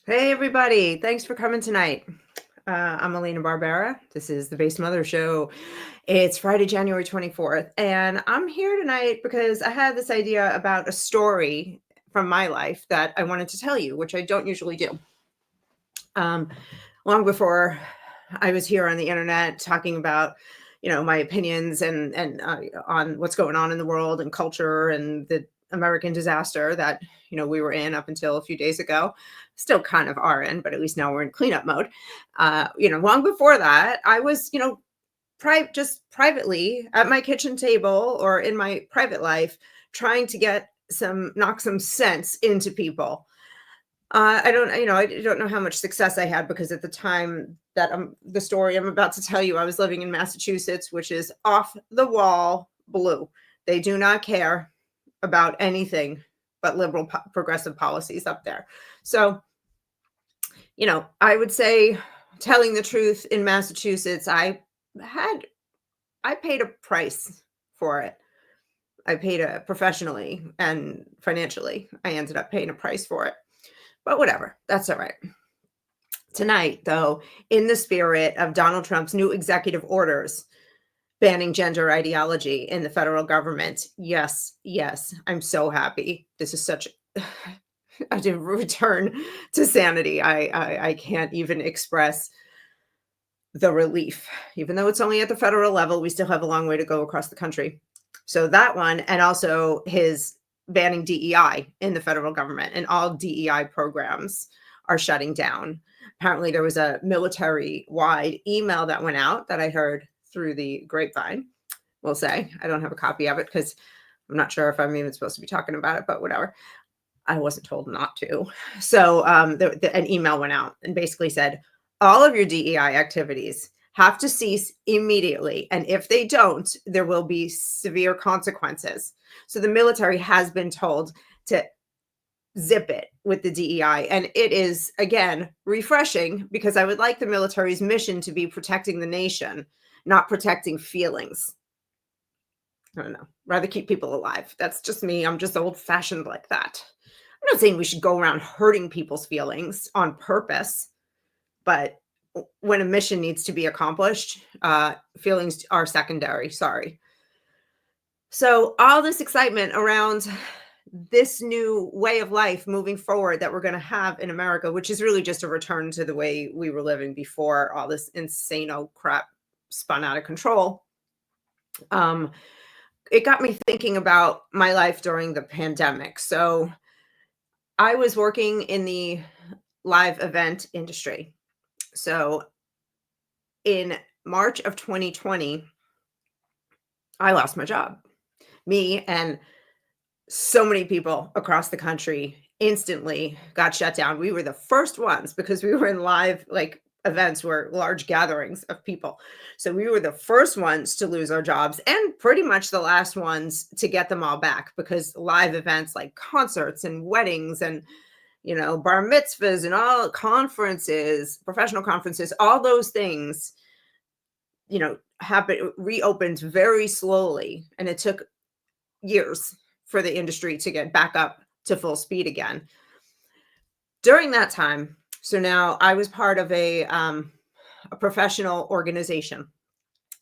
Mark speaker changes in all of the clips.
Speaker 1: Hey, everybody. Thanks for coming tonight. I'm Elena BARBERA. This is the Base Mother Show. It's Friday, January 24th, and I'm here tonight because I had this idea about a story from my life that I wanted to tell you, which I don't usually do. Long before I was here on the internet talking about, my opinions and on what's going on in the world and culture and the American disaster that we were in up until a few days ago, still kind of are in, but at least now we're in cleanup mode. Long before that, I was, just privately at my kitchen table or in my private life, trying to knock some sense into people. I don't know how much success I had because at the time that the story I'm about to tell you, I was living in Massachusetts, which is off the wall blue. They do not care about anything but liberal progressive policies up there. So, I would say, telling the truth, in Massachusetts, I paid a price for it. I paid it professionally and financially. I ended up paying a price for it. But whatever, that's all right. Tonight, though, in the spirit of Donald Trump's new executive orders banning gender ideology in the federal government, yes, I'm so happy. This is such a return to sanity. I can't even express the relief. Even though it's only at the federal level, we still have a long way to go across the country. So that one, and also his banning DEI in the federal government, and all DEI programs are shutting down. Apparently, there was a military-wide email that went out that I heard through the grapevine. We'll say I don't have a copy of it because I'm not sure if I'm even supposed to be talking about it, but whatever. I wasn't told not to. So an email went out and basically said, all of your DEI activities have to cease immediately. And if they don't, there will be severe consequences. So the military has been told to zip it with the DEI. And it is, again, refreshing because I would like the military's mission to be protecting the nation, not protecting feelings. I don't know. Rather keep people alive. That's just me. I'm just old fashioned like that. I'm not saying we should go around hurting people's feelings on purpose, but when a mission needs to be accomplished, feelings are secondary. Sorry. So all this excitement around this new way of life moving forward that we're going to have in America, which is really just a return to the way we were living before all this insano crap spun out of control. It got me thinking about my life during the pandemic. So I was working in the live event industry. So in March of 2020, I lost my job. Me and so many people across the country instantly got shut down. We were the first ones because we were in live events were large gatherings of people. So we were the first ones to lose our jobs and pretty much the last ones to get them all back because live events like concerts and weddings and bar mitzvahs and all conferences, professional conferences, all those things, reopened very slowly. And it took years for the industry to get back up to full speed again. During that time, so now I was part of a professional organization,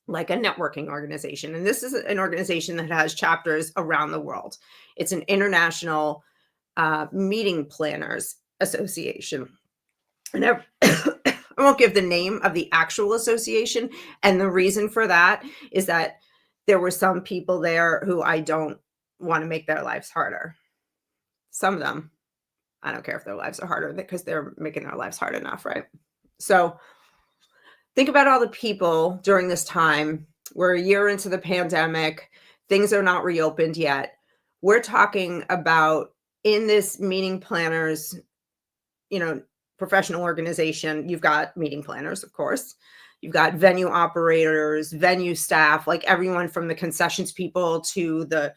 Speaker 1: like a networking organization. And this is an organization that has chapters around the world. It's an international meeting planners association. And I won't give the name of the actual association. And the reason for that is that there were some people there who I don't want to make their lives harder. Some of them, I don't care if their lives are harder because they're making their lives hard enough, right? So think about all the people during this time. We're a year into the pandemic. Things are not reopened yet. We're talking about in this meeting planners, professional organization, you've got meeting planners, of course. You've got venue operators, venue staff, like everyone from the concessions people to the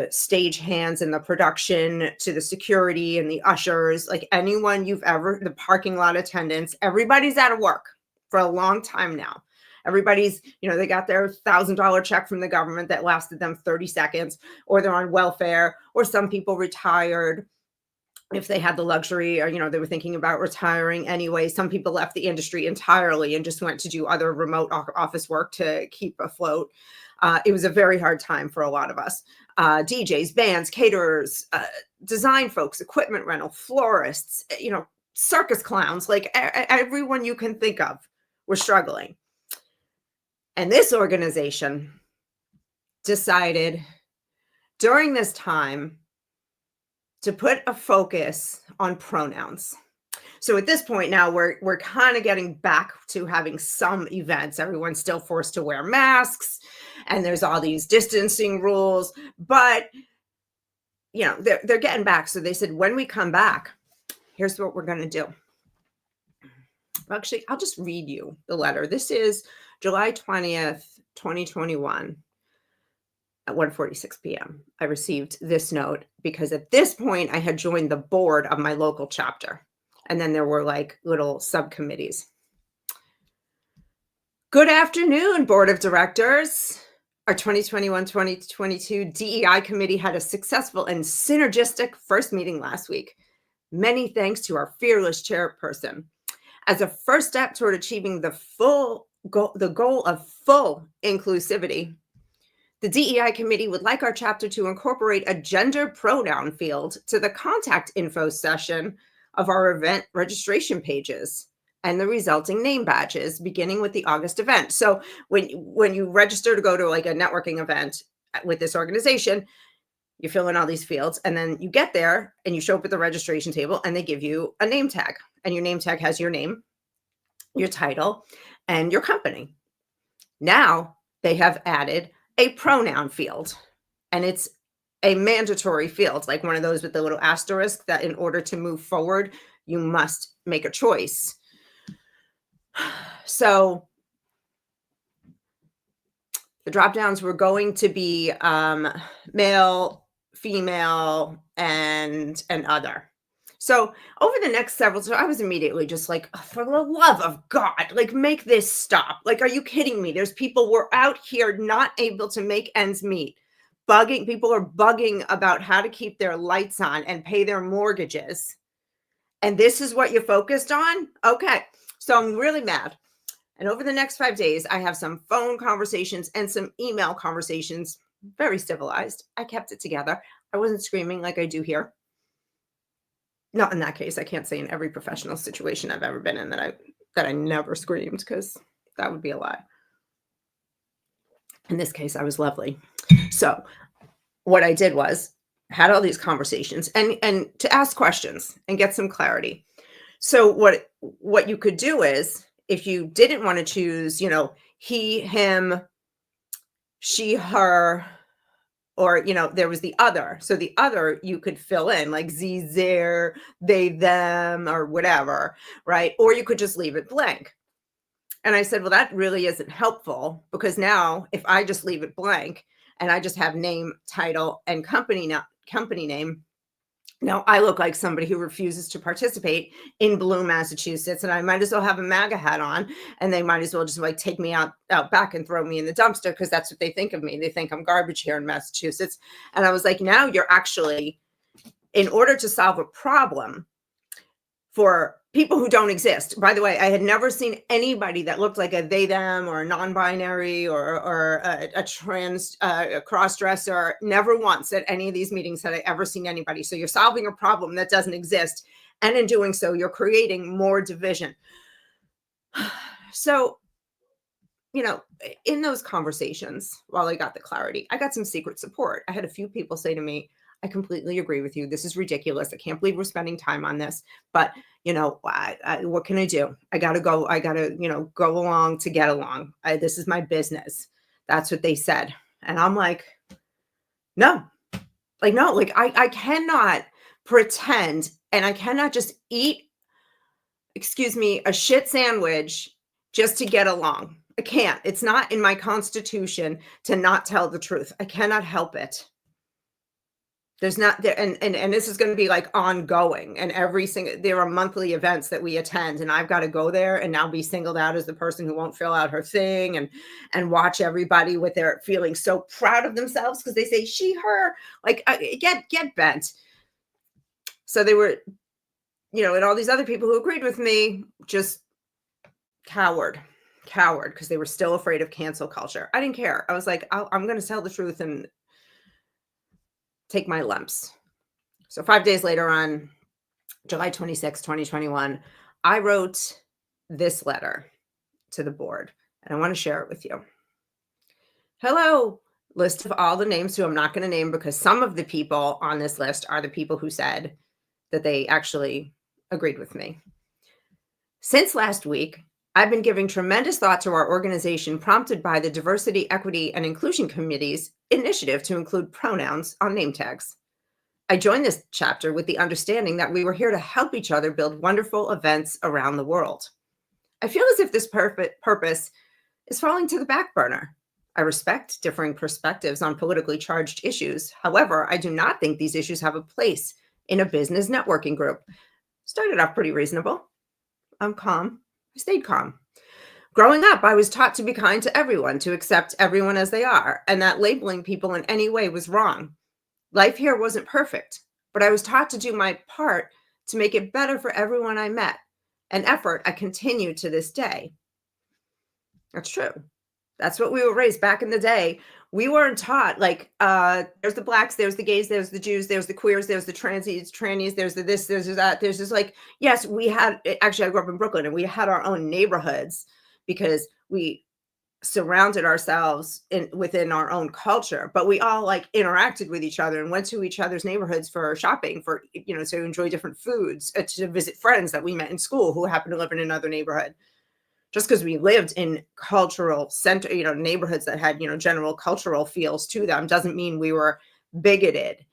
Speaker 1: stage hands and the production to the security and the ushers, like anyone the parking lot attendants, everybody's out of work for a long time now. Everybody's, they got their $1,000 check from the government that lasted them 30 seconds, or they're on welfare, or some people retired, if they had the luxury, or they were thinking about retiring anyway. Some people left the industry entirely and just went to do other remote office work to keep afloat. It was a very hard time for a lot of us. DJs, bands, caterers, design folks, equipment rental, florists, circus clowns, like everyone you can think of was struggling. And this organization decided during this time to put a focus on pronouns. So at this point now, we're kind of getting back to having some events. Everyone's still forced to wear masks, and there's all these distancing rules, but they're getting back. So they said, when we come back, here's what we're going to do. Actually, I'll just read you the letter. This is July 20th, 2021. At 1:46 p.m. I received this note because at this point I had joined the board of my local chapter. And then there were like little subcommittees. Good afternoon, board of directors. Our 2021-2022 DEI committee had a successful and synergistic first meeting last week. Many thanks to our fearless chairperson. As a first step toward achieving the goal of full inclusivity, the DEI committee would like our chapter to incorporate a gender pronoun field to the contact info section of our event registration pages and the resulting name badges beginning with the August event. So when you register to go to like a networking event with this organization, you fill in all these fields, and then you get there and you show up at the registration table and they give you a name tag, and your name tag has your name, your title, and your company. Now they have added a pronoun field, and it's a mandatory field, like one of those with the little asterisk that in order to move forward, you must make a choice. So the drop downs were going to be male, female, and other. So over the next so I was immediately just like, oh, for the love of God, like, make this stop. Like, are you kidding me? There's people, we're out here not able to make ends meet. People are bugging about how to keep their lights on and pay their mortgages. And this is what you're focused on? Okay. So I'm really mad. And over the next 5 days, I have some phone conversations and some email conversations, very civilized. I kept it together. I wasn't screaming like I do here. Not in that case. I can't say in every professional situation I've ever been in that I never screamed, because that would be a lie. In this case, I was lovely. So what I did was had all these conversations and to ask questions and get some clarity. So what you could do is, if you didn't want to choose, he, him, she, her, or, there was the other. So the other you could fill in like sie, their, they, them, or whatever, right? Or you could just leave it blank. And I said, well, that really isn't helpful, because now if I just leave it blank and I just have name, title, and company name, now I look like somebody who refuses to participate in Bloom, Massachusetts, and I might as well have a MAGA hat on, and they might as well just like take me out back and throw me in the dumpster, because that's what they think of me. They think I'm garbage here in Massachusetts. And I was like, now you're actually, in order to solve a problem for people who don't exist. By the way, I had never seen anybody that looked like a they, them, or a non-binary, or a trans cross-dresser. Never once at any of these meetings had I ever seen anybody. So you're solving a problem that doesn't exist. And in doing so, you're creating more division. So, in those conversations, while I got the clarity, I got some secret support. I had a few people say to me, I completely agree with you. This is ridiculous. I can't believe we're spending time on this. But, what can I do? I got to go. I got to, go along to get along. This is my business. That's what they said. And I'm like, no, I cannot pretend, and I cannot just eat, a shit sandwich just to get along. I can't. It's not in my constitution to not tell the truth. I cannot help it. There's not there, and this is going to be like ongoing, and there are monthly events that we attend, and I've got to go there and now be singled out as the person who won't fill out her thing, and watch everybody with their feeling so proud of themselves because they say she, her, like, get bent. So they were, and all these other people who agreed with me just coward because they were still afraid of cancel culture. I didn't care. I was like, I'm going to tell the truth and take my lumps. So 5 days later, on July 26, 2021, I wrote this letter to the board, and I want to share it with you. Hello, list of all the names who I'm not going to name, because some of the people on this list are the people who said that they actually agreed with me. Since last week, I've been giving tremendous thought to our organization, prompted by the Diversity, Equity, and Inclusion Committee's initiative to include pronouns on name tags. I joined this chapter with the understanding that we were here to help each other build wonderful events around the world. I feel as if this purpose is falling to the back burner. I respect differing perspectives on politically charged issues. However, I do not think these issues have a place in a business networking group. Started off pretty reasonable. I'm calm. I stayed calm. Growing up, I was taught to be kind to everyone, to accept everyone as they are, and that labeling people in any way was wrong. Life here wasn't perfect, but I was taught to do my part to make it better for everyone I met, an effort I continue to this day. That's true. That's what we were raised back in the day. We weren't taught, like, there's the blacks, there's the gays, there's the Jews, there's the queers, there's the trannies, there's the this, there's the that. There's just like, yes, we had, actually, I grew up in Brooklyn, and we had our own neighborhoods because we surrounded ourselves within our own culture, but we all like interacted with each other and went to each other's neighborhoods for shopping, for, to enjoy different foods, to visit friends that we met in school who happened to live in another neighborhood. Just because we lived in cultural center, neighborhoods that had, general cultural feels to them, doesn't mean we were bigoted.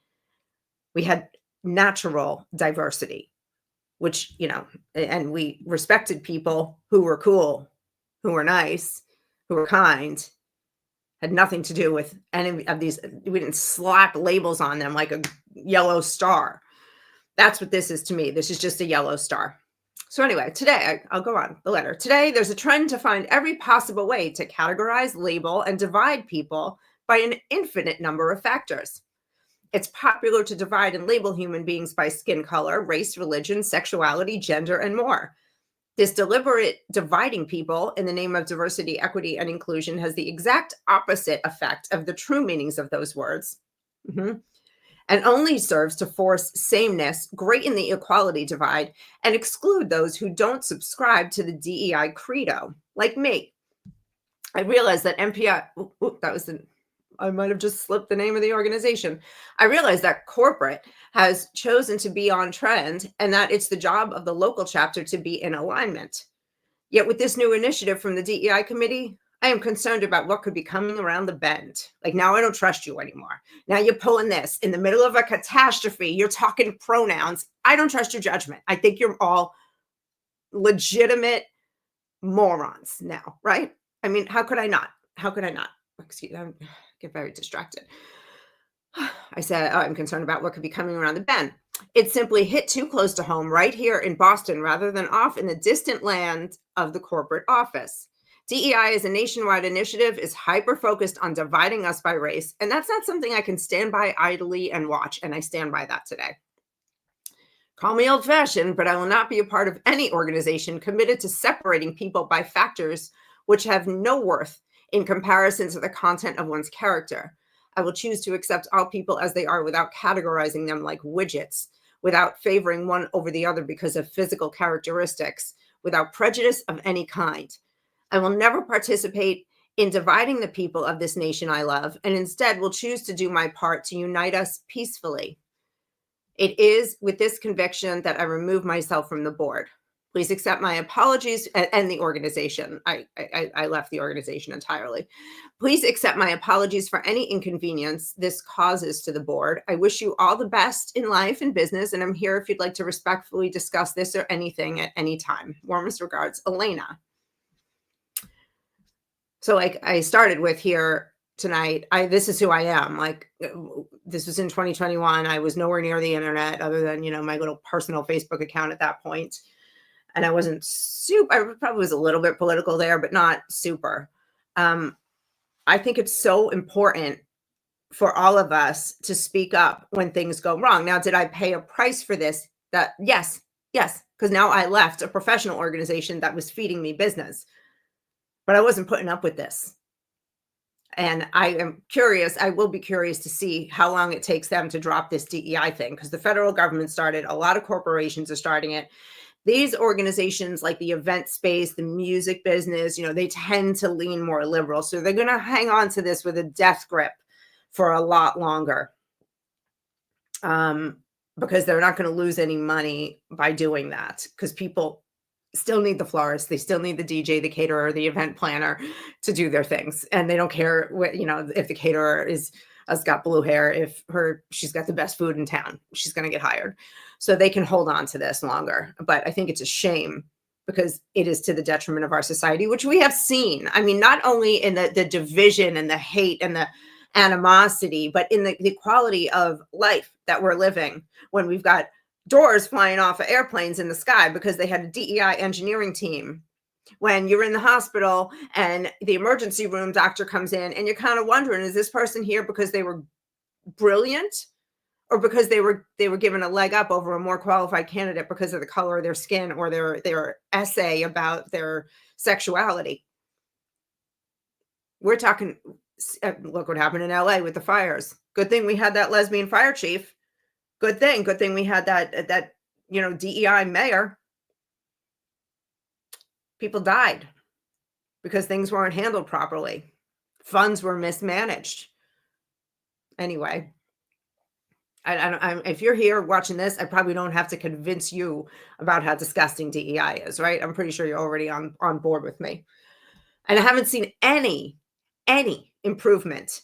Speaker 1: We had natural diversity, which, and we respected people who were cool, who were nice, who were kind. Had nothing to do with any of these. We didn't slap labels on them like a yellow star. That's what this is to me. This is just a yellow star. So anyway, today, I'll go on the letter. Today, there's a trend to find every possible way to categorize, label, and divide people by an infinite number of factors. It's popular to divide and label human beings by skin color, race, religion, sexuality, gender, and more. This deliberate dividing people in the name of diversity, equity, and inclusion has the exact opposite effect of the true meanings of those words. And only serves to force sameness, greaten the equality divide, and exclude those who don't subscribe to the DEI credo, like me. I realized that I might have just slipped the name of the organization. I realized that corporate has chosen to be on trend, and that it's the job of the local chapter to be in alignment. Yet with this new initiative from the DEI committee, I am concerned about what could be coming around the bend. Like, now I don't trust you anymore. Now you're pulling this in the middle of a catastrophe. You're talking pronouns. I don't trust your judgment. I think you're all legitimate morons now, right? I mean, how could I not? How could I not? Excuse me, I get very distracted. I said, I'm concerned about what could be coming around the bend. It simply hit too close to home right here in Boston rather than off in the distant land of the corporate office. DEI as a nationwide initiative is hyper-focused on dividing us by race, and that's not something I can stand by idly and watch, and I stand by that today. Call me old-fashioned, but I will not be a part of any organization committed to separating people by factors which have no worth in comparison to the content of one's character. I will choose to accept all people as they are without categorizing them like widgets, without favoring one over the other because of physical characteristics, without prejudice of any kind. I will never participate in dividing the people of this nation I love, and instead will choose to do my part to unite us peacefully. It is with this conviction that I remove myself from the board. Please accept my apologies, and the organization. I left the organization entirely. Please accept my apologies for any inconvenience this causes to the board. I wish you all the best in life and business, and I'm here if you'd like to respectfully discuss this or anything at any time. Warmest regards, Elena. So like I started with here tonight, this is who I am. Like, this was in 2021. I was nowhere near the internet other than, my little personal Facebook account at that point. And I wasn't super, I probably was a little bit political there, but not super. I think it's so important for all of us to speak up when things go wrong. Now, did I pay a price for this? That yes, yes, because now I left a professional organization that was feeding me business, but I wasn't putting up with this. And I am curious, I will be curious to see how long it takes them to drop this DEI thing because the federal government started, a lot of corporations are starting it. These organizations like the event space, the music business, they tend to lean more liberal. So they're going to hang on to this with a death grip for a lot longer. Because they're not going to lose any money by doing that because people still need the florist, they still need the DJ, the caterer, the event planner to do their things, and they don't care what if the caterer has got blue hair, if she's got the best food in town, she's going to get hired. So they can hold on to this longer. But I think it's a shame because it is to the detriment of our society, which we have seen. I mean, not only in the division and the hate and the animosity, but in the quality of life that we're living when we've got doors flying off of airplanes in the sky because they had a DEI engineering team. When you're in the hospital and the emergency room doctor comes in and you're kind of wondering, is this person here because they were brilliant or because they were given a leg up over a more qualified candidate because of the color of their skin or their essay about their sexuality? We're talking, look what happened in LA with the fires. Good thing we had that lesbian fire chief. Good thing we had that DEI mayor. People died because things weren't handled properly. Funds were mismanaged. Anyway, if you're here watching this, I probably don't have to convince you about how disgusting DEI is, right? I'm pretty sure you're already on board with me. And I haven't seen any improvement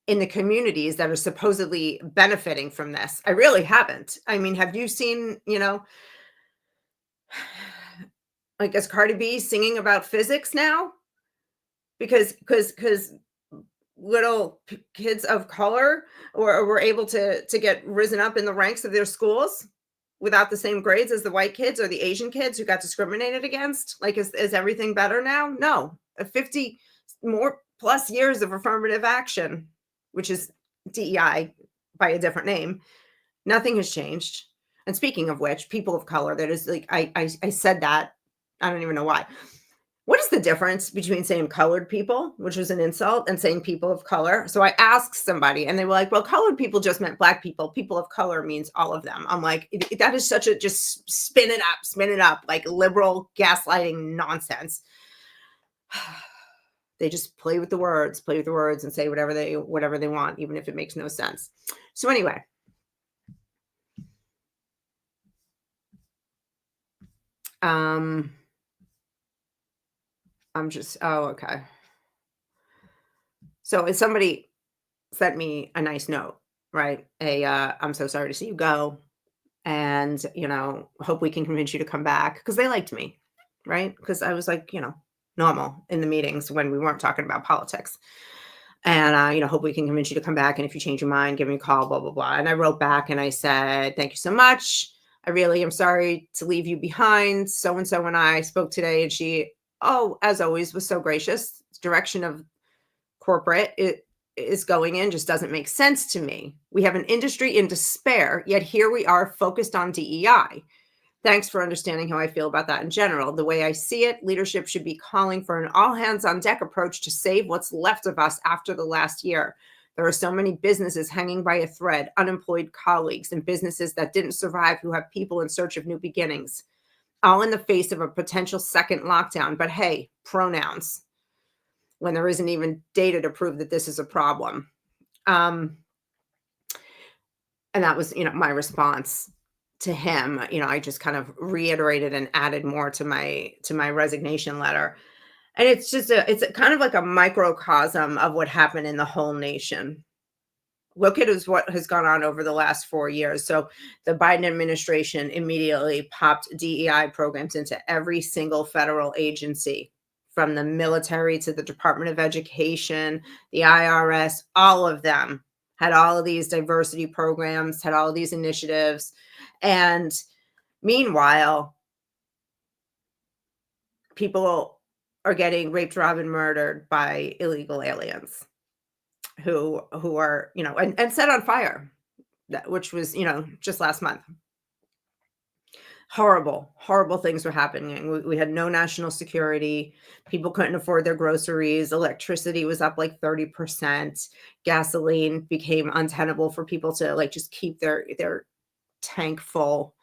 Speaker 1: in the communities that are supposedly benefiting from this. I really haven't. I mean, have you seen, like, is Cardi B singing about physics now? Because little kids of color were able to get risen up in the ranks of their schools without the same grades as the white kids or the Asian kids who got discriminated against. Like, is everything better now? No. 50 more plus years of affirmative action, which is DEI by a different name. Nothing has changed. And speaking of which, people of color, that is like, I said that, I don't even know why. What is the difference between saying colored people, which was an insult, and saying people of color? So I asked somebody and they were like, well, colored people just meant black people. People of color means all of them. I'm like, that is such a just spin it up, like liberal gaslighting nonsense. They just play with the words and say whatever they want, even if it makes no sense. So anyway, I'm just, okay. So if somebody sent me a nice note, right? I'm so sorry to see you go. And, hope we can convince you to come back because they liked me, right? Because I was like, normal in the meetings when we weren't talking about politics. And, hope we can convince you to come back. And if you change your mind, give me a call, blah, blah, blah. And I wrote back and I said, thank you so much. I really am sorry to leave you behind. So-and-so and I spoke today and she, as always, was so gracious. Direction of corporate it is going in just doesn't make sense to me. We have an industry in despair, yet here we are focused on DEI. Thanks for understanding how I feel about that in general. The way I see it, leadership should be calling for an all hands on deck approach to save what's left of us after the last year. There are so many businesses hanging by a thread, unemployed colleagues, and businesses that didn't survive who have people in search of new beginnings, all in the face of a potential second lockdown. But hey, pronouns, when there isn't even data to prove that this is a problem. And that was, my response to him. I just kind of reiterated and added more to my resignation letter. And it's just it's kind of like a microcosm of what happened in the whole nation. Look at what has gone on over the last 4 years. So the Biden administration immediately popped DEI programs into every single federal agency, from the military to the Department of Education, the IRS, all of them had all of these diversity programs, had all of these initiatives. And meanwhile, people are getting raped, robbed, and murdered by illegal aliens. who are, and set on fire, which was, just last month. Horrible, horrible things were happening. We had no national security. People couldn't afford their groceries. Electricity was up like 30%. Gasoline became untenable for people to like just keep their tank full.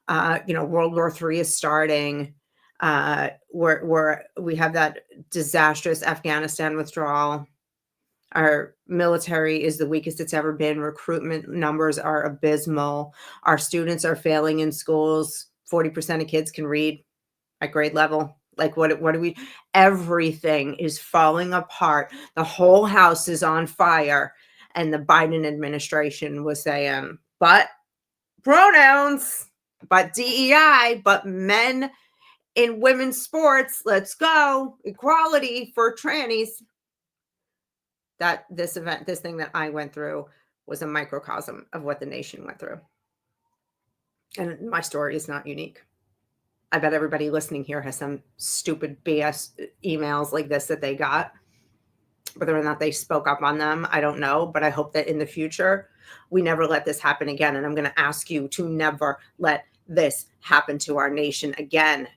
Speaker 1: World War III is starting. Where we have that disastrous Afghanistan withdrawal. Our military is the weakest it's ever been. Recruitment numbers are abysmal. Our students are failing in schools. 40% of kids can read at grade level. Like what do we, everything is falling apart. The whole house is on fire. And the Biden administration was saying, but pronouns, but DEI, but men in women's sports, let's go. Equality for trannies. That this thing that I went through was a microcosm of what the nation went through. And my story is not unique. I bet everybody listening here has some stupid BS emails like this that they got. Whether or not they spoke up on them, I don't know. But I hope that in the future, we never let this happen again. And I'm going to ask you to never let this happen to our nation again.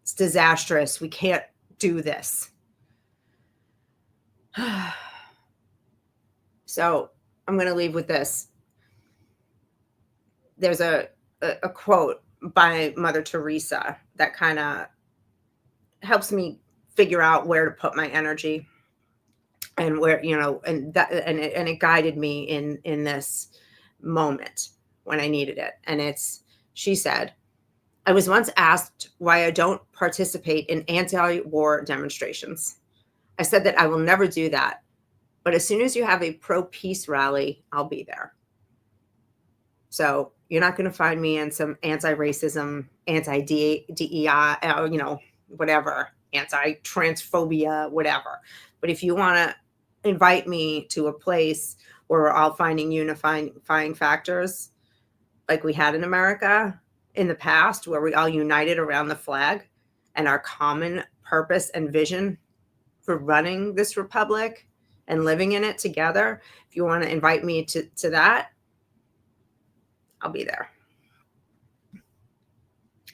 Speaker 1: It's disastrous. We can't do this. So I'm going to leave with this. There's a quote by Mother Teresa that kind of helps me figure out where to put my energy and where, and it guided me in this moment when I needed it. And she said, I was once asked why I don't participate in anti-war demonstrations. I said that I will never do that. But as soon as you have a pro-peace rally, I'll be there. So you're not going to find me in some anti-racism, anti-DEI, whatever, anti-transphobia, whatever. But if you want to invite me to a place where we're all finding unifying factors, like we had in America in the past, where we all united around the flag and our common purpose and vision for running this republic and living in it together, if you want to invite me to that, I'll be there.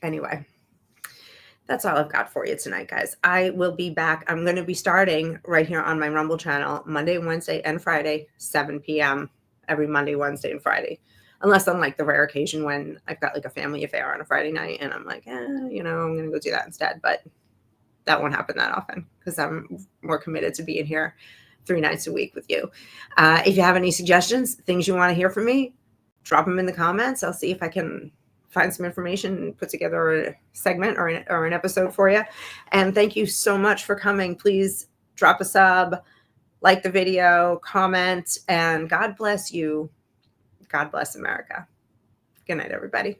Speaker 1: Anyway, that's all I've got for you tonight, guys. I will be back. I'm going to be starting right here on my Rumble channel Monday, Wednesday, and Friday, 7 p.m. every Monday, Wednesday, and Friday. Unless on like the rare occasion when I've got like a family affair on a Friday night and I'm like, I'm going to go do that instead. But that won't happen that often because I'm more committed to being here 3 nights a week with you. If you have any suggestions, things you want to hear from me, drop them in the comments. I'll see if I can find some information and put together a segment or an episode for you. And thank you so much for coming. Please drop a sub, like the video, comment, and God bless you. God bless America. Good night, everybody.